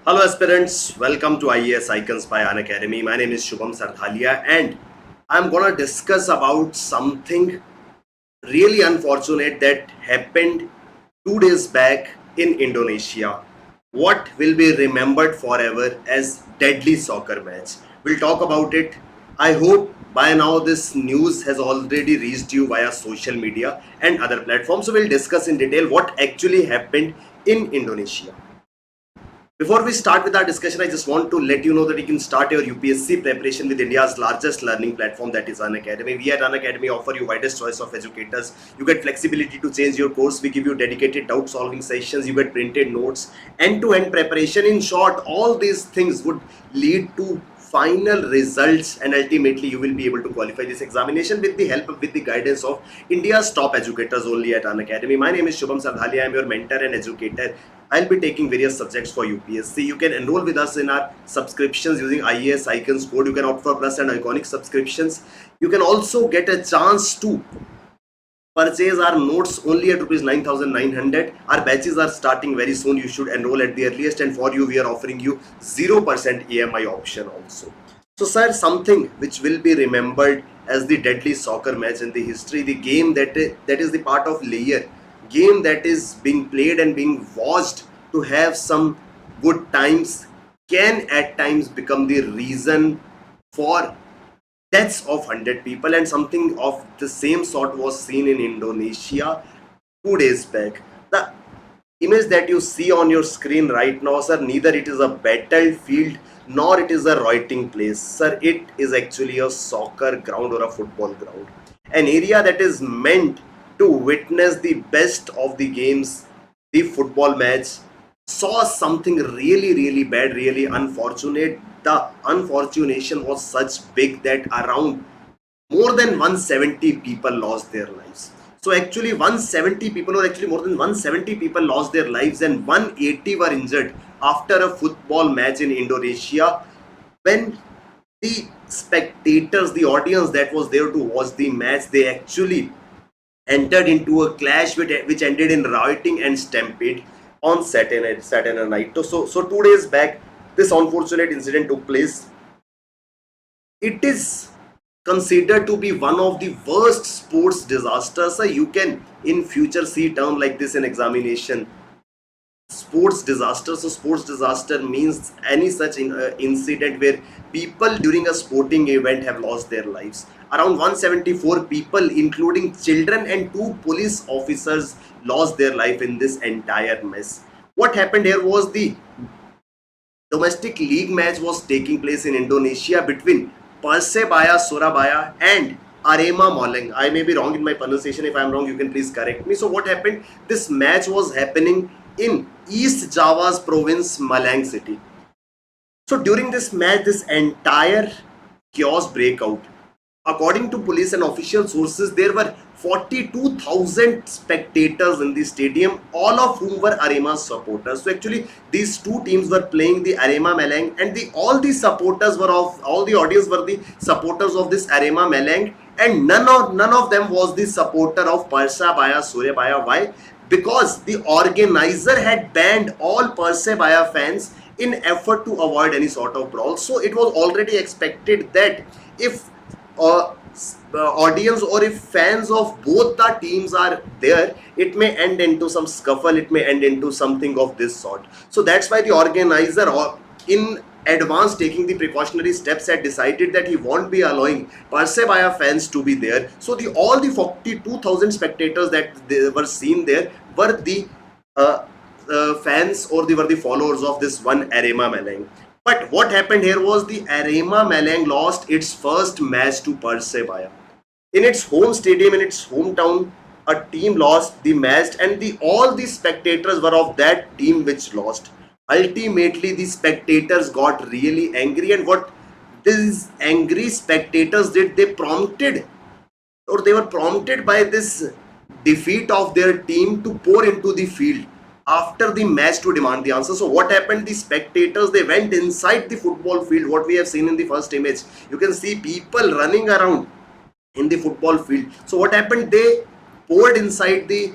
Hello aspirants, welcome to IAS Icons by Unacademy. My name is Shubham Sardhalia and I'm gonna discuss about something really unfortunate that happened 2 days back in Indonesia. What will be remembered forever as deadly soccer match. We'll talk about it. I hope by now this news has already reached you via social media and other platforms. So we'll discuss in detail what actually happened in Indonesia. Before we start with our discussion, I just want to let you know that you can start your UPSC preparation with India's largest learning platform, that is Unacademy. We at Unacademy offer you widest choice of educators. You get flexibility to change your course. We give you dedicated doubt solving sessions. You get printed notes, end-to-end preparation. In short, all these things would lead to final results, and ultimately you will be able to qualify this examination with the help, with the guidance of India's top educators only at Unacademy. My name is Shubham Sardhalia. I am your mentor and educator. I'll be taking various subjects for UPSC. You can enroll with us in our subscriptions using IAS Icons code. You can opt for Plus and Iconic subscriptions. You can also get a chance to purchase our notes only at rupees 9,900. Our batches are starting very soon. You should enroll at the earliest, and for you we are offering you 0% EMI option also. So sir, something which will be remembered as the deadly soccer match in the history, the game that is the part of layer, game that is being played and being watched to have some good times, can at times become the reason for deaths of 100 people, and something of the same sort was seen in Indonesia 2 days back. The image that you see on your screen right now, sir, neither it is a battlefield nor it is a rioting place. Sir, it is actually a soccer ground or a football ground. An area that is meant to witness the best of the games, the football match, saw something really bad, really unfortunate. The unfortunation was such big that around more than 170 people lost their lives. So actually 170 people, or actually more than 170 people lost their lives, and 180 were injured after a football match in Indonesia, when the spectators, the audience that was there to watch the match, they actually entered into a clash which ended in rioting and stampede on Saturday night. So 2 days back, this unfortunate incident took place. It is considered to be one of the worst sports disasters. So you can in future see term like this in examination: sports disaster. So sports disaster means any such incident where people during a sporting event have lost their lives. Around 174 people, including children and two police officers, lost their life in this entire mess. What happened here was the domestic league match was taking place in Indonesia between Persebaya Surabaya and Arema Malang. I may be wrong in my pronunciation. If I am wrong, you can please correct me. So what happened? This match was happening in East Java's province, Malang city. So during this match, this entire chaos break out. According to police and official sources, there were 42,000 spectators in the stadium, all of whom were Arema supporters. So actually, these two teams were playing the Arema Malang, and all the supporters were of all the audience were the supporters of this Arema Malang, and none of them was the supporter of Persebaya Surabaya. Why? Because the organizer had banned all Persebaya fans in effort to avoid any sort of brawl. So it was already expected that if audience or if fans of both the teams are there, it may end into some scuffle, it may end into something of this sort. So that's why the organizer, in advance taking the precautionary steps, had decided that he won't be allowing Persebaya fans to be there. So all the 42,000 spectators that they were seen there were the fans, or they were the followers of this one Arema Malang. But what happened here was the Arema Malang lost its first match to Persebaya. In its home stadium, in its hometown, a team lost the match, and all the spectators were of that team which lost. Ultimately, the spectators got really angry, and what these angry spectators did, they were prompted by this defeat of their team to pour into the field after the match to demand the answer. So what happened? The spectators, they went inside the football field. What we have seen in the first image, you can see people running around in the football field. So what happened? They poured inside the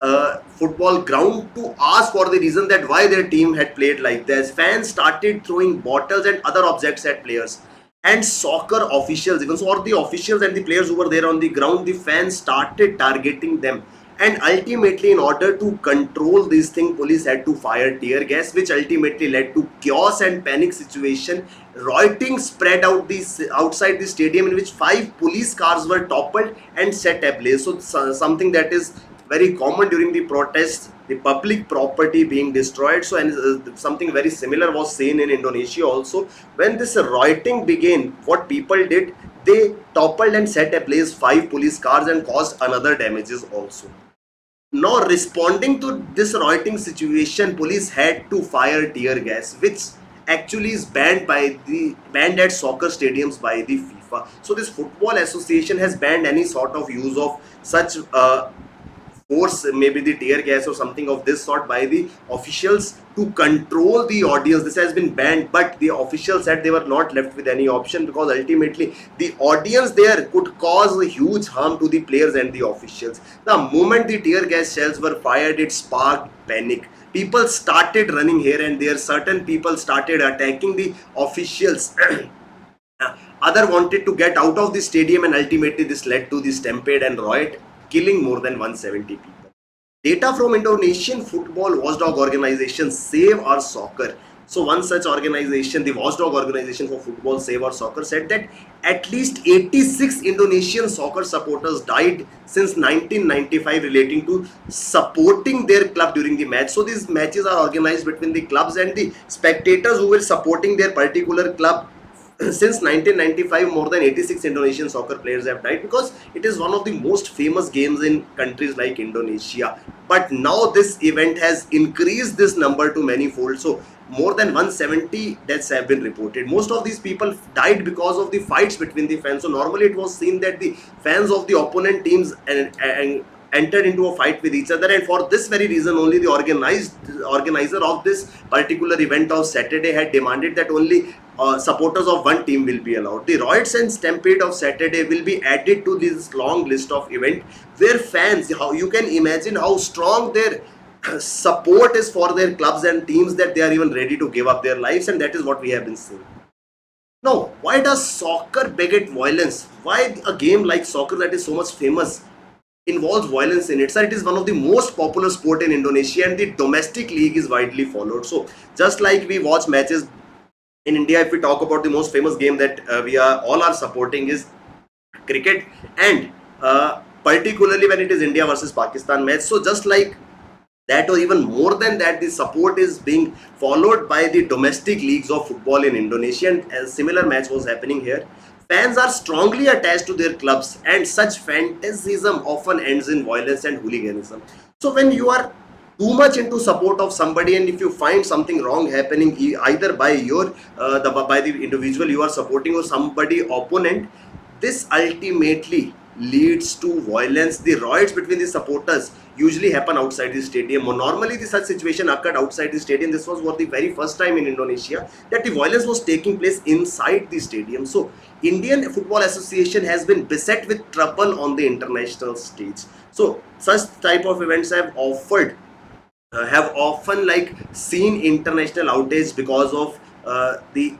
football ground to ask for the reason that why their team had played like this. Fans started throwing bottles and other objects at players. And soccer officials, even so, or the officials and the players who were there on the ground, the fans started targeting them. And ultimately, in order to control this thing, police had to fire tear gas, which ultimately led to chaos and panic situation. Rioting spread outside the stadium, in which 5 police cars were toppled and set ablaze. So something that is very common during the protests, the public property being destroyed. So, and something very similar was seen in Indonesia also. When this rioting began, what people did, they toppled and set ablaze 5 police cars and caused another damages also. Now, responding to this rioting situation, police had to fire tear gas, which actually is banned at soccer stadiums by the FIFA. So this football association has banned any sort of use of such force, maybe the tear gas or something of this sort, by the officials to control the audience. This has been banned, but the officials said they were not left with any option, because ultimately the audience there could cause a huge harm to the players and the officials. The moment the tear gas shells were fired, it sparked panic. People started running here and there. Certain people started attacking the officials. Other wanted to get out of the stadium, and ultimately this led to the stampede and riot, killing more than 170 people. Data from Indonesian football watchdog organization Save Our Soccer. So one such organization, the watchdog organization for football Save Our Soccer, said that at least 86 Indonesian soccer supporters died since 1995 relating to supporting their club during the match. So these matches are organized between the clubs and the spectators who were supporting their particular club. Since 1995, more than 86 Indonesian soccer players have died, because it is one of the most famous games in countries like Indonesia. But now this event has increased this number to many fold. So more than 170 deaths have been reported. Most of these people died because of the fights between the fans. So normally it was seen that the fans of the opponent teams and entered into a fight with each other, and for this very reason only the organizer of this particular event of Saturday had demanded that only supporters of one team will be allowed. The riots and stampede of Saturday will be added to this long list of events where fans, how you can imagine how strong their support is for their clubs and teams, that they are even ready to give up their lives, and that is what we have been seeing. Now, why does soccer beget violence? Why a game like soccer that is so much famous involves violence in it? So it is one of the most popular sport in Indonesia, and the domestic league is widely followed. So just like we watch matches in India, if we talk about the most famous game that we are all are supporting is cricket, and particularly when it is India versus Pakistan match. So just like that, or even more than that, the support is being followed by the domestic leagues of football in Indonesia, and a similar match was happening here. Fans are strongly attached to their clubs, and such fanaticism often ends in violence and hooliganism. So when you are too much into support of somebody, and if you find something wrong happening either by by the individual you are supporting or somebody opponent, this ultimately leads to violence. The riots between the supporters usually happen outside the stadium. Normally, such situation occurred outside the stadium. This was for the very first time in Indonesia that the violence was taking place inside the stadium. So, Indian Football Association has been beset with trouble on the international stage. So, such type of events have often like seen international outage because of the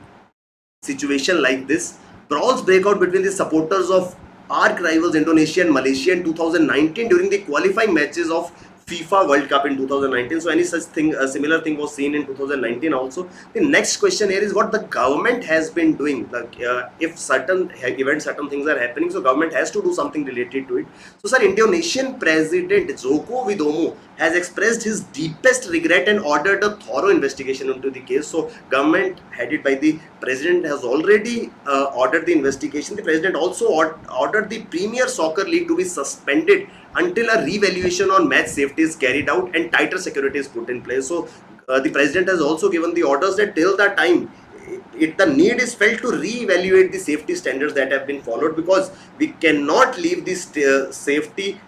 situation like this. Brawls break out between the supporters of arch rivals Indonesia and Malaysia in 2019 during the qualifying matches of FIFA World Cup in 2019. So any such thing, a similar thing was seen in 2019 also. The next question here is what the government has been doing. Like if certain events, certain things are happening, so government has to do something related to it. So sir, Indonesian President Joko Widodo has expressed his deepest regret and ordered a thorough investigation into the case. So government headed by the president has already ordered the investigation. The president also ordered the Premier Soccer League to be suspended until a revaluation on match safety is carried out and tighter security is put in place. So the president has also given the orders that till the time the need is felt to reevaluate the safety standards that have been followed, because we cannot leave this safety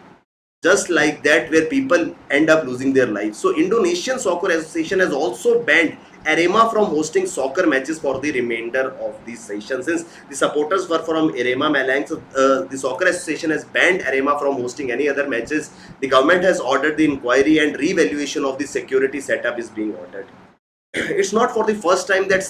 just like that where people end up losing their lives. So Indonesian Soccer Association has also banned Arema from hosting soccer matches for the remainder of the session. Since the supporters were from Arema Malang, so, the Soccer Association has banned Arema from hosting any other matches. The government has ordered the inquiry and re-evaluation of the security setup is being ordered. It's not for the first time that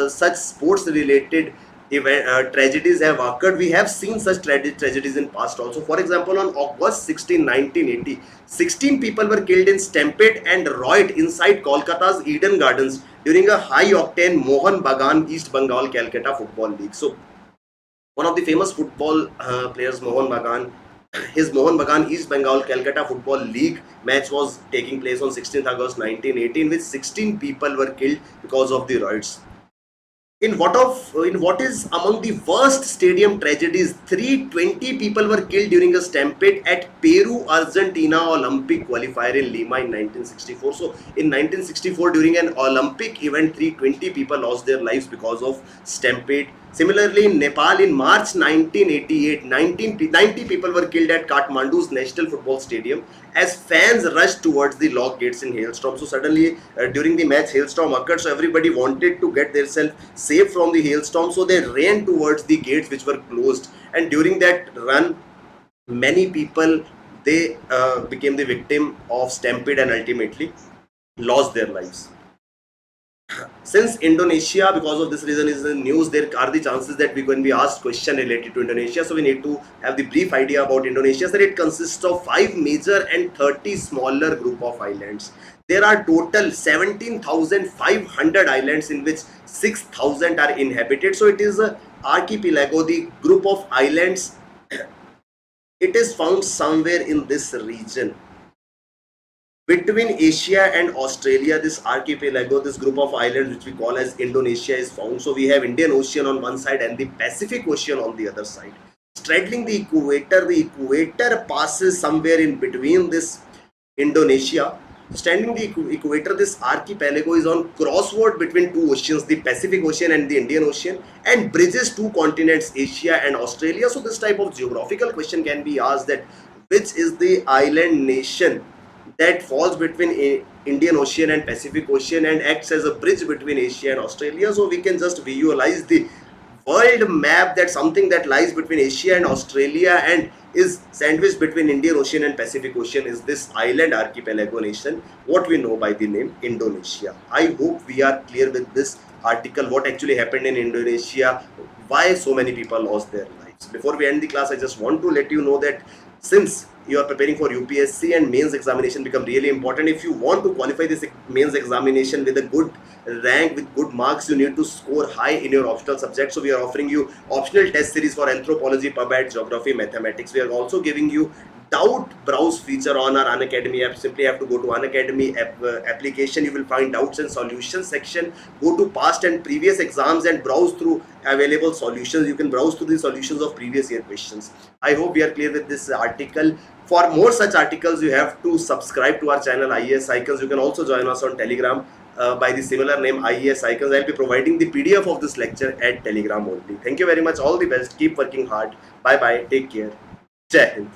such sports related tragedies have occurred. We have seen such tragedies in past also. For example, on August 16, 1980, 16 people were killed in stampede and riot inside Kolkata's Eden Gardens during a high octane Mohan Bagan East Bengal Calcutta Football League. So one of the famous football players, Mohan Bagan, his Mohan Bagan East Bengal Calcutta Football League match was taking place on 16th August 1918, in which 16 people were killed because of the riots. In what is among the worst stadium tragedies, 320 people were killed during a stampede at Peru Argentina Olympic qualifier in Lima in 1964. So in 1964, during an Olympic event, 320 people lost their lives because of stampede. Similarly, in Nepal, in March 1988, 90 people were killed at Kathmandu's National Football Stadium as fans rushed towards the lock gates in hailstorm. So suddenly, during the match, hailstorm occurred. So everybody wanted to get themselves safe from the hailstorm. So they ran towards the gates which were closed. And during that run, many people, they became the victim of stampede and ultimately lost their lives. Since Indonesia, because of this reason, is in news, there are the chances that we can be asked question related to Indonesia. So we need to have the brief idea about Indonesia. So it consists of 5 major and 30 smaller group of islands. There are total 17,500 islands, in which 6,000 are inhabited. So it is a archipelago, the group of islands. It is found somewhere in this region between Asia and Australia. This archipelago, this group of islands which we call as Indonesia, is found. So we have Indian Ocean on one side and the Pacific Ocean on the other side. Straddling the equator passes somewhere in between this Indonesia. Standing the equator, this archipelago is on crossword between two oceans, the Pacific Ocean and the Indian Ocean, and bridges two continents, Asia and Australia. So this type of geographical question can be asked, that which is the island nation that falls between Indian Ocean and Pacific Ocean and acts as a bridge between Asia and Australia. So we can just visualize the world map, that something that lies between Asia and Australia and is sandwiched between Indian Ocean and Pacific Ocean is this island archipelago nation, what we know by the name Indonesia. I hope we are clear with this article, what actually happened in Indonesia, why so many people lost their lives. Before we end the class, I just want to let you know that since you are preparing for UPSC and mains examination become really important, if you want to qualify this mains examination with a good rank, with good marks, you need to score high in your optional subjects. So we are offering you optional test series for anthropology, pub, geography, mathematics. We are also giving you doubt browse feature on our Unacademy app. Simply have to go to Unacademy app, application. You will find doubts and solutions section. Go to past and previous exams and browse through available solutions. You can browse through the solutions of previous year questions. I hope we are clear with this article. For more such articles, you have to subscribe to our channel IAS Icons. You can also join us on Telegram by the similar name IAS Icons. I'll be providing the PDF of this lecture at Telegram only. Thank you very much. All the best. Keep working hard. Bye bye. Take care. Jai Hind.